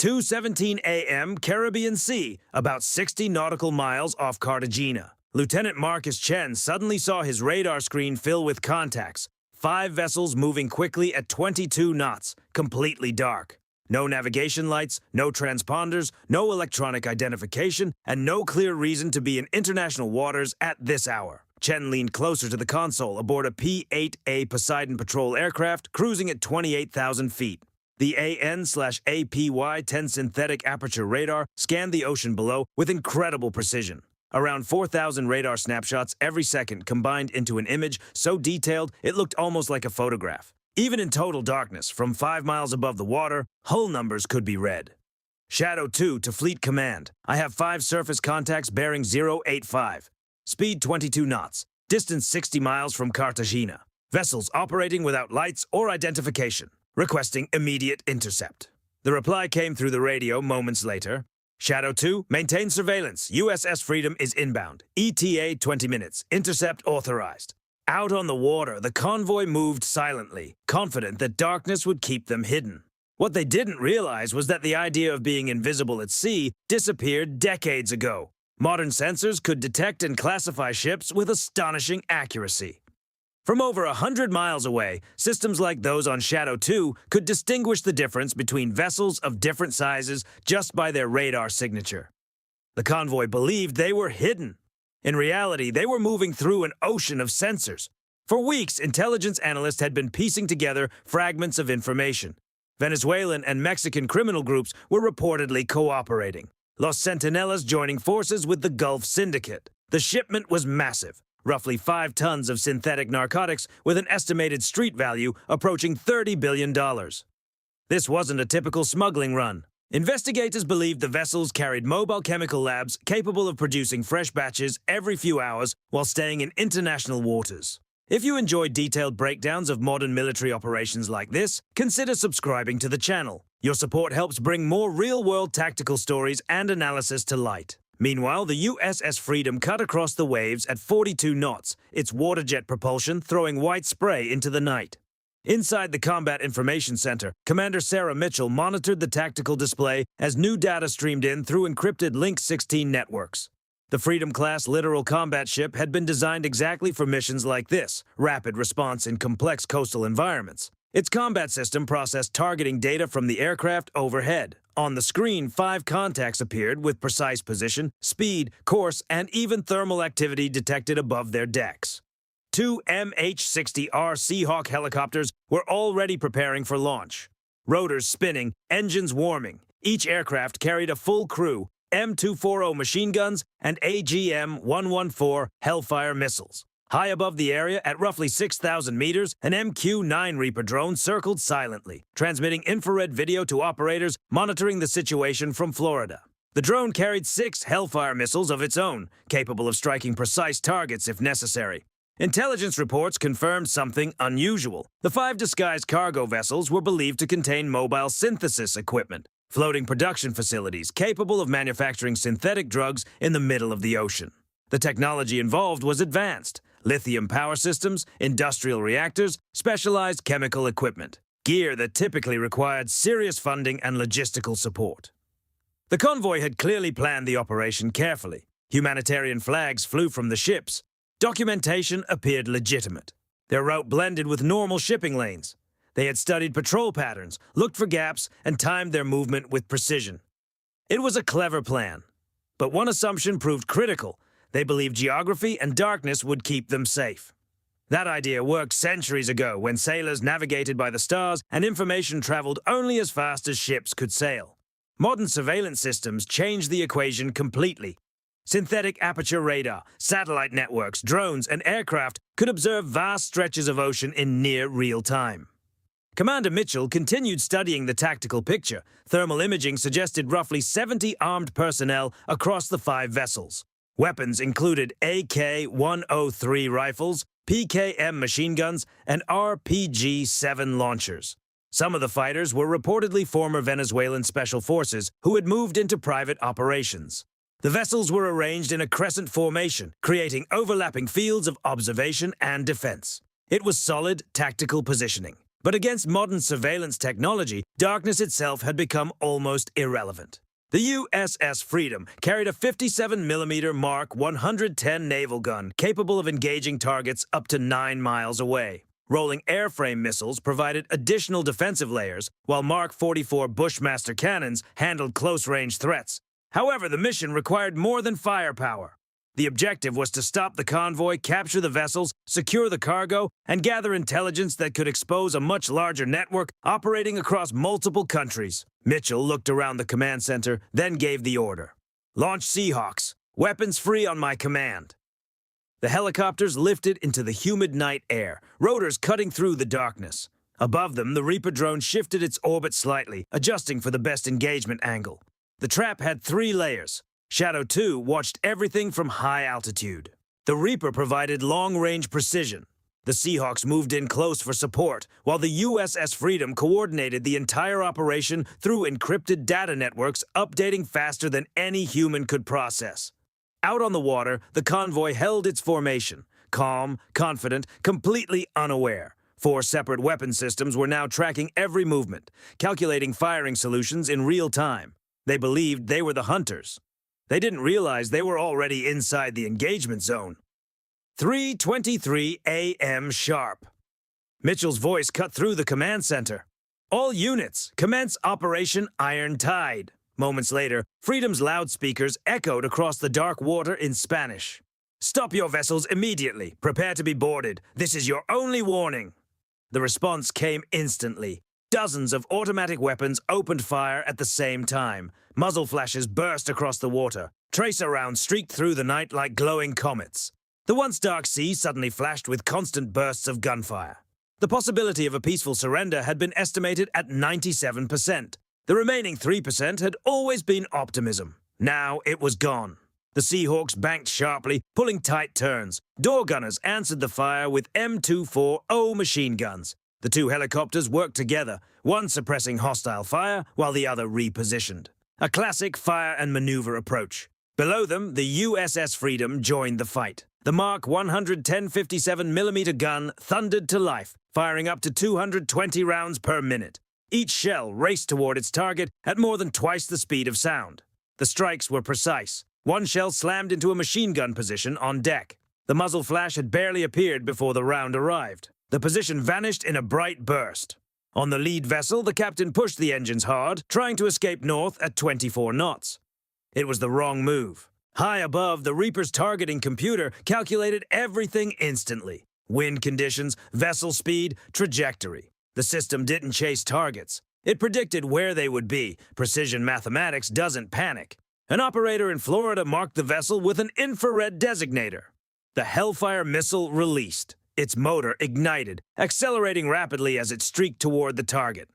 2:17 a.m. Caribbean Sea, about 60 nautical miles off Cartagena. Lieutenant Marcus Chen suddenly saw his radar screen fill with contacts. 5 vessels moving quickly at 22 knots, completely dark. No navigation lights, no transponders, no electronic identification, and no clear reason to be in international waters at this hour. Chen leaned closer to the console aboard a P-8A Poseidon patrol aircraft cruising at 28,000 feet. The AN/APY-10 synthetic aperture radar scanned the ocean below with incredible precision. Around 4,000 radar snapshots every second combined into an image so detailed it looked almost like a photograph. Even in total darkness, from 5 miles above the water, hull numbers could be read. Shadow 2 to Fleet Command. I have 5 surface contacts bearing 085. Speed 22 knots. Distance 60 miles from Cartagena. Vessels operating without lights or identification. Requesting immediate intercept. The reply came through the radio moments later. Shadow 2, maintain surveillance. USS Freedom is inbound. ETA 20 minutes. Intercept authorized. Out on the water, the convoy moved silently, confident that darkness would keep them hidden. What they didn't realize was that the idea of being invisible at sea disappeared decades ago. Modern sensors could detect and classify ships with astonishing accuracy. From over 100 miles away, systems like those on Shadow 2 could distinguish the difference between vessels of different sizes just by their radar signature. The convoy believed they were hidden. In reality, they were moving through an ocean of sensors. For weeks, intelligence analysts had been piecing together fragments of information. Venezuelan and Mexican criminal groups were reportedly cooperating. Los Centinelas joining forces with the Gulf Syndicate. The shipment was massive. Roughly 5 tons of synthetic narcotics with an estimated street value approaching $30 billion. This wasn't a typical smuggling run. Investigators believed the vessels carried mobile chemical labs capable of producing fresh batches every few hours while staying in international waters. If you enjoy detailed breakdowns of modern military operations like this, consider subscribing to the channel. Your support helps bring more real-world tactical stories and analysis to light. Meanwhile, the USS Freedom cut across the waves at 42 knots, its water jet propulsion throwing white spray into the night. Inside the Combat Information Center, Commander Sarah Mitchell monitored the tactical display as new data streamed in through encrypted Link 16 networks. The Freedom-class littoral combat ship had been designed exactly for missions like this, rapid response in complex coastal environments. Its combat system processed targeting data from the aircraft overhead. On the screen, 5 contacts appeared with precise position, speed, course, and even thermal activity detected above their decks. 2 MH-60R Seahawk helicopters were already preparing for launch. Rotors spinning, engines warming. Each aircraft carried a full crew, M240 machine guns, and AGM-114 Hellfire missiles. High above the area, at roughly 6,000 meters, an MQ-9 Reaper drone circled silently, transmitting infrared video to operators monitoring the situation from Florida. The drone carried 6 Hellfire missiles of its own, capable of striking precise targets if necessary. Intelligence reports confirmed something unusual. The 5 disguised cargo vessels were believed to contain mobile synthesis equipment, floating production facilities capable of manufacturing synthetic drugs in the middle of the ocean. The technology involved was advanced. Lithium power systems, industrial reactors, specialized chemical equipment. Gear that typically required serious funding and logistical support. The convoy had clearly planned the operation carefully. Humanitarian flags flew from the ships. Documentation appeared legitimate. Their route blended with normal shipping lanes. They had studied patrol patterns, looked for gaps, and timed their movement with precision. It was a clever plan. But one assumption proved critical. They believed geography and darkness would keep them safe. That idea worked centuries ago when sailors navigated by the stars and information traveled only as fast as ships could sail. Modern surveillance systems changed the equation completely. Synthetic aperture radar, satellite networks, drones, and aircraft could observe vast stretches of ocean in near real time. Commander Mitchell continued studying the tactical picture. Thermal imaging suggested roughly 70 armed personnel across the 5 vessels. Weapons included AK-103 rifles, PKM machine guns, and RPG-7 launchers. Some of the fighters were reportedly former Venezuelan special forces who had moved into private operations. The vessels were arranged in a crescent formation, creating overlapping fields of observation and defense. It was solid tactical positioning. But against modern surveillance technology, darkness itself had become almost irrelevant. The USS Freedom carried a 57mm Mark 110 naval gun capable of engaging targets up to 9 miles away. Rolling airframe missiles provided additional defensive layers, while Mark 44 Bushmaster cannons handled close-range threats. However, the mission required more than firepower. The objective was to stop the convoy, capture the vessels, secure the cargo, and gather intelligence that could expose a much larger network operating across multiple countries. Mitchell looked around the command center, then gave the order. "Launch Seahawks. Weapons free on my command." The helicopters lifted into the humid night air, rotors cutting through the darkness. Above them, the Reaper drone shifted its orbit slightly, adjusting for the best engagement angle. The trap had 3 layers. Shadow 2 watched everything from high altitude. The Reaper provided long-range precision. The Seahawks moved in close for support, while the USS Freedom coordinated the entire operation through encrypted data networks, updating faster than any human could process. Out on the water, the convoy held its formation, calm, confident, completely unaware. 4 separate weapon systems were now tracking every movement, calculating firing solutions in real time. They believed they were the hunters. They didn't realize they were already inside the engagement zone. 3:23 a.m. sharp. Mitchell's voice cut through the command center. "All units, commence Operation Iron Tide." Moments later, Freedom's loudspeakers echoed across the dark water in Spanish. "Stop your vessels immediately. Prepare to be boarded. This is your only warning." The response came instantly. Dozens of automatic weapons opened fire at the same time. Muzzle flashes burst across the water. Tracer rounds streaked through the night like glowing comets. The once dark sea suddenly flashed with constant bursts of gunfire. The possibility of a peaceful surrender had been estimated at 97%. The remaining 3% had always been optimism. Now it was gone. The Seahawks banked sharply, pulling tight turns. Door gunners answered the fire with M240 machine guns. The 2 helicopters worked together, one suppressing hostile fire while the other repositioned. A classic fire and maneuver approach. Below them, the USS Freedom joined the fight. The Mark 110 57mm gun thundered to life, firing up to 220 rounds per minute. Each shell raced toward its target at more than twice the speed of sound. The strikes were precise. One shell slammed into a machine gun position on deck. The muzzle flash had barely appeared before the round arrived. The position vanished in a bright burst. On the lead vessel, the captain pushed the engines hard, trying to escape north at 24 knots. It was the wrong move. High above, the Reaper's targeting computer calculated everything instantly. Wind conditions, vessel speed, trajectory. The system didn't chase targets. It predicted where they would be. Precision mathematics doesn't panic. An operator in Florida marked the vessel with an infrared designator. The Hellfire missile released. Its motor ignited, accelerating rapidly as it streaked toward the target.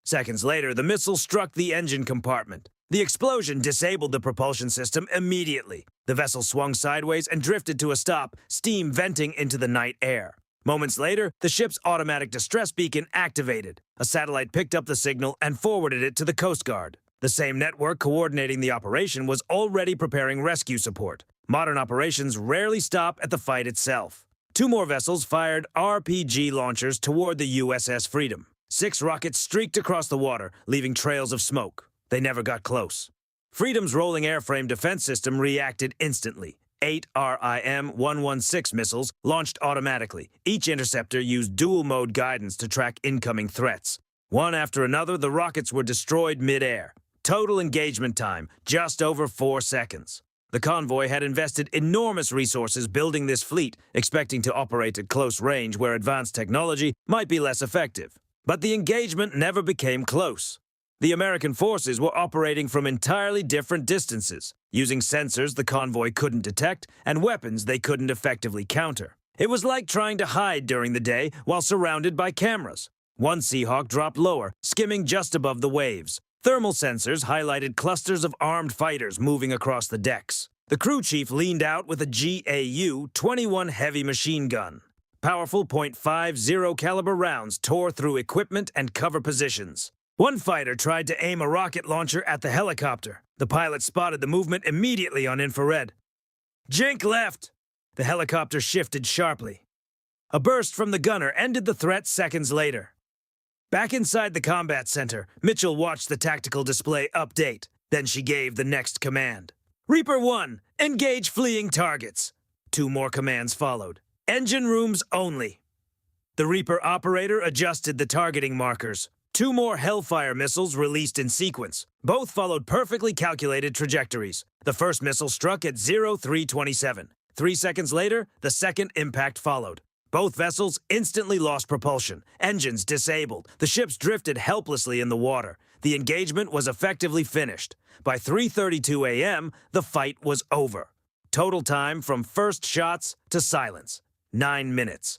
Seconds later, the missile struck the engine compartment. The explosion disabled the propulsion system immediately. The vessel swung sideways and drifted to a stop, steam venting into the night air. Moments later, the ship's automatic distress beacon activated. A satellite picked up the signal and forwarded it to the Coast Guard. The same network coordinating the operation was already preparing rescue support. Modern operations rarely stop at the fight itself. 2 more vessels fired RPG launchers toward the USS Freedom. 6 rockets streaked across the water, leaving trails of smoke. They never got close. Freedom's rolling airframe defense system reacted instantly. 8 RIM-116 missiles launched automatically. Each interceptor used dual-mode guidance to track incoming threats. One after another, the rockets were destroyed mid-air. Total engagement time, just over 4 seconds. The convoy had invested enormous resources building this fleet, expecting to operate at close range where advanced technology might be less effective. But the engagement never became close. The American forces were operating from entirely different distances, using sensors the convoy couldn't detect and weapons they couldn't effectively counter. It was like trying to hide during the day while surrounded by cameras. One Seahawk dropped lower, skimming just above the waves. Thermal sensors highlighted clusters of armed fighters moving across the decks. The crew chief leaned out with a GAU-21 heavy machine gun. Powerful .50 caliber rounds tore through equipment and cover positions. One fighter tried to aim a rocket launcher at the helicopter. The pilot spotted the movement immediately on infrared. "Jink left!" The helicopter shifted sharply. A burst from the gunner ended the threat seconds later. Back inside the combat center, Mitchell watched the tactical display update. Then she gave the next command. Reaper 1, engage fleeing targets. 2 more commands followed. Engine rooms only. The Reaper operator adjusted the targeting markers. 2 more Hellfire missiles released in sequence. Both followed perfectly calculated trajectories. The first missile struck at 0327. 3 seconds later, the second impact followed. Both vessels instantly lost propulsion. Engines disabled. The ships drifted helplessly in the water. The engagement was effectively finished. By 3:32 a.m., the fight was over. Total time from first shots to silence, 9 minutes.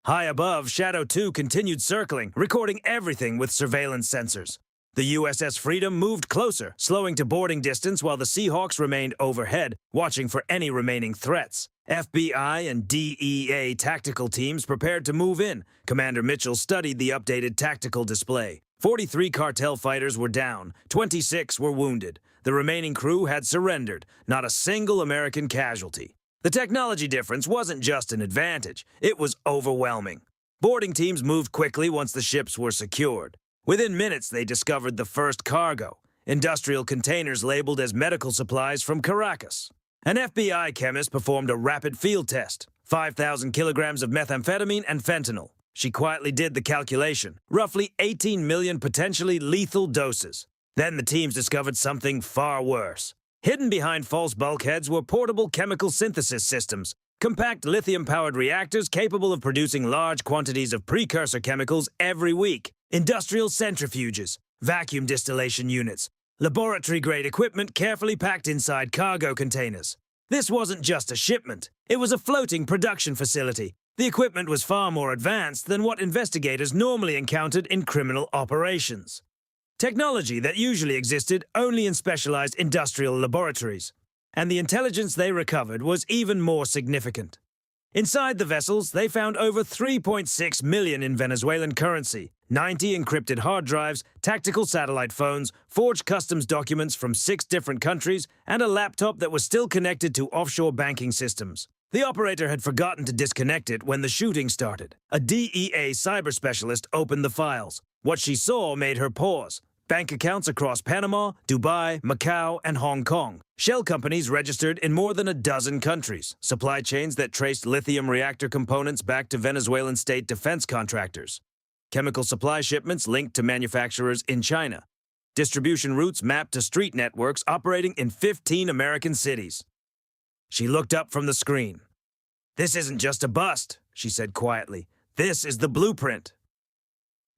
High above, Shadow 2 continued circling, recording everything with surveillance sensors. The USS Freedom moved closer, slowing to boarding distance while the Seahawks remained overhead, watching for any remaining threats. FBI and DEA tactical teams prepared to move in. Commander Mitchell studied the updated tactical display. 43 cartel fighters were down, 26 were wounded. The remaining crew had surrendered, not a single American casualty. The technology difference wasn't just an advantage, it was overwhelming. Boarding teams moved quickly once the ships were secured. Within minutes, they discovered the first cargo, industrial containers labeled as medical supplies from Caracas. An FBI chemist performed a rapid field test, 5,000 kilograms of methamphetamine and fentanyl. She quietly did the calculation, roughly 18 million potentially lethal doses. Then the teams discovered something far worse. Hidden behind false bulkheads were portable chemical synthesis systems, compact lithium-powered reactors capable of producing large quantities of precursor chemicals every week, industrial centrifuges, vacuum distillation units, laboratory-grade equipment carefully packed inside cargo containers. This wasn't just a shipment, it was a floating production facility. The equipment was far more advanced than what investigators normally encountered in criminal operations. Technology that usually existed only in specialized industrial laboratories. And the intelligence they recovered was even more significant. Inside the vessels, they found over 3.6 million in Venezuelan currency, 90 encrypted hard drives, tactical satellite phones, forged customs documents from 6 different countries, and a laptop that was still connected to offshore banking systems. The operator had forgotten to disconnect it when the shooting started. A DEA cyber specialist opened the files. What she saw made her pause. Bank accounts across Panama, Dubai, Macau, and Hong Kong. Shell companies registered in more than a dozen countries. Supply chains that traced lithium reactor components back to Venezuelan state defense contractors. Chemical supply shipments linked to manufacturers in China. Distribution routes mapped to street networks operating in 15 American cities. She looked up from the screen. "This isn't just a bust," she said quietly. "This is the blueprint."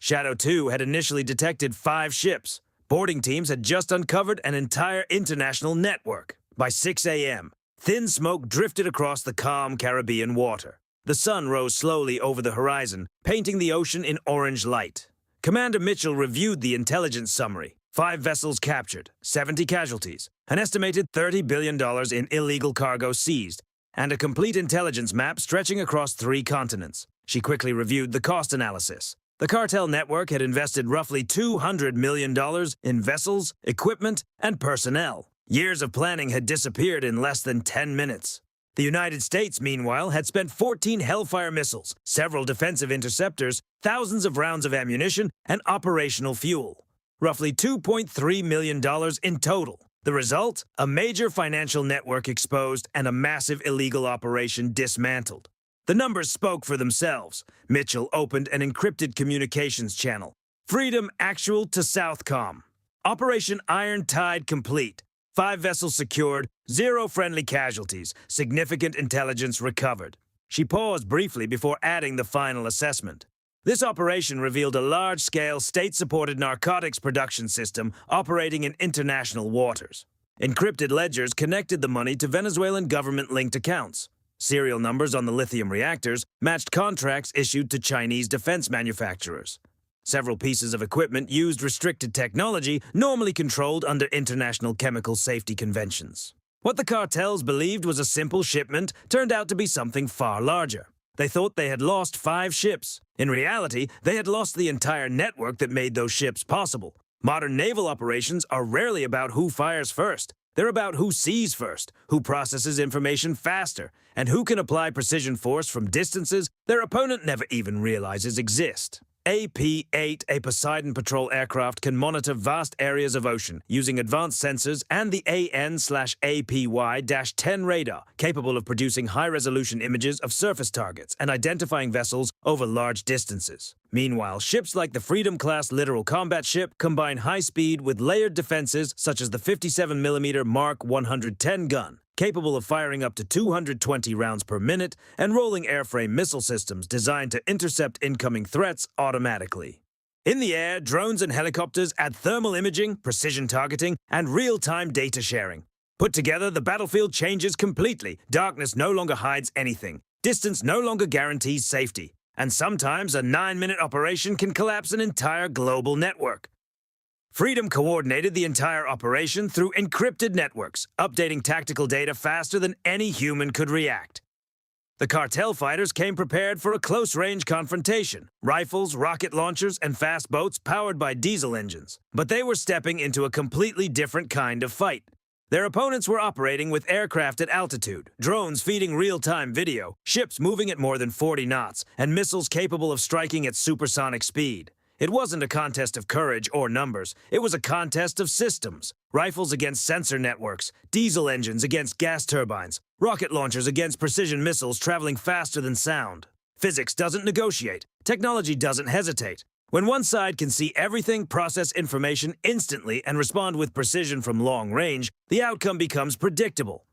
Shadow 2 had initially detected 5 ships. Boarding teams had just uncovered an entire international network. By 6 a.m., thin smoke drifted across the calm Caribbean water. The sun rose slowly over the horizon, painting the ocean in orange light. Commander Mitchell reviewed the intelligence summary. 5 vessels captured, 70 casualties, an estimated $30 billion in illegal cargo seized, and a complete intelligence map stretching across 3 continents. She quickly reviewed the cost analysis. The cartel network had invested roughly $200 million in vessels, equipment, and personnel. Years of planning had disappeared in less than 10 minutes. The United States, meanwhile, had spent 14 Hellfire missiles, several defensive interceptors, thousands of rounds of ammunition, and operational fuel. Roughly $2.3 million in total. The result? A major financial network exposed and a massive illegal operation dismantled. The numbers spoke for themselves. Mitchell opened an encrypted communications channel. Freedom actual to Southcom. Operation Iron Tide complete. 5 vessels secured, 0 friendly casualties, significant intelligence recovered. She paused briefly before adding the final assessment. This operation revealed a large-scale, state-supported narcotics production system operating in international waters. Encrypted ledgers connected the money to Venezuelan government-linked accounts. Serial numbers on the lithium reactors matched contracts issued to Chinese defense manufacturers. Several pieces of equipment used restricted technology normally controlled under international chemical safety conventions. What the cartels believed was a simple shipment turned out to be something far larger. They thought they had lost 5 ships. In reality, they had lost the entire network that made those ships possible. Modern naval operations are rarely about who fires first. They're about who sees first, who processes information faster, and who can apply precision force from distances their opponent never even realizes exist. AP-8, a Poseidon patrol aircraft, can monitor vast areas of ocean using advanced sensors and the AN/APY-10 radar, capable of producing high-resolution images of surface targets and identifying vessels over large distances. Meanwhile, ships like the Freedom-class littoral combat ship combine high speed with layered defenses such as the 57mm Mark 110 gun, capable of firing up to 220 rounds per minute, and rolling airframe missile systems designed to intercept incoming threats automatically. In the air, drones and helicopters add thermal imaging, precision targeting, and real-time data sharing. Put together, the battlefield changes completely. Darkness no longer hides anything. Distance no longer guarantees safety. And sometimes a 9-minute operation can collapse an entire global network. Freedom coordinated the entire operation through encrypted networks, updating tactical data faster than any human could react. The cartel fighters came prepared for a close-range confrontation, rifles, rocket launchers, and fast boats powered by diesel engines. But they were stepping into a completely different kind of fight. Their opponents were operating with aircraft at altitude, drones feeding real-time video, ships moving at more than 40 knots, and missiles capable of striking at supersonic speed. It wasn't a contest of courage or numbers. It was a contest of systems. Rifles against sensor networks, diesel engines against gas turbines, rocket launchers against precision missiles traveling faster than sound. Physics doesn't negotiate. Technology doesn't hesitate. When one side can see everything, process information instantly, and respond with precision from long range, the outcome becomes predictable.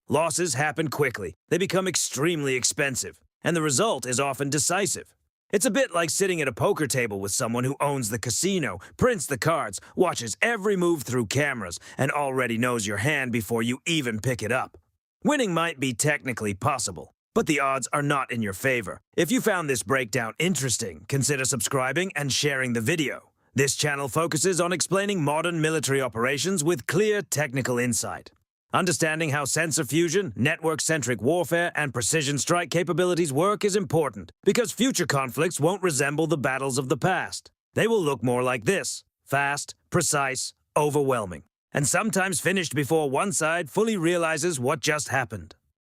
Losses happen quickly. They become extremely expensive. And the result is often decisive. It's a bit like sitting at a poker table with someone who owns the casino, prints the cards, watches every move through cameras, and already knows your hand before you even pick it up. Winning might be technically possible, but the odds are not in your favor. If you found this breakdown interesting, consider subscribing and sharing the video. This channel focuses on explaining modern military operations with clear technical insight. Understanding how sensor fusion, network-centric warfare, and precision strike capabilities work is important, because future conflicts won't resemble the battles of the past. They will look more like this: fast, precise, overwhelming, and sometimes finished before one side fully realizes what just happened.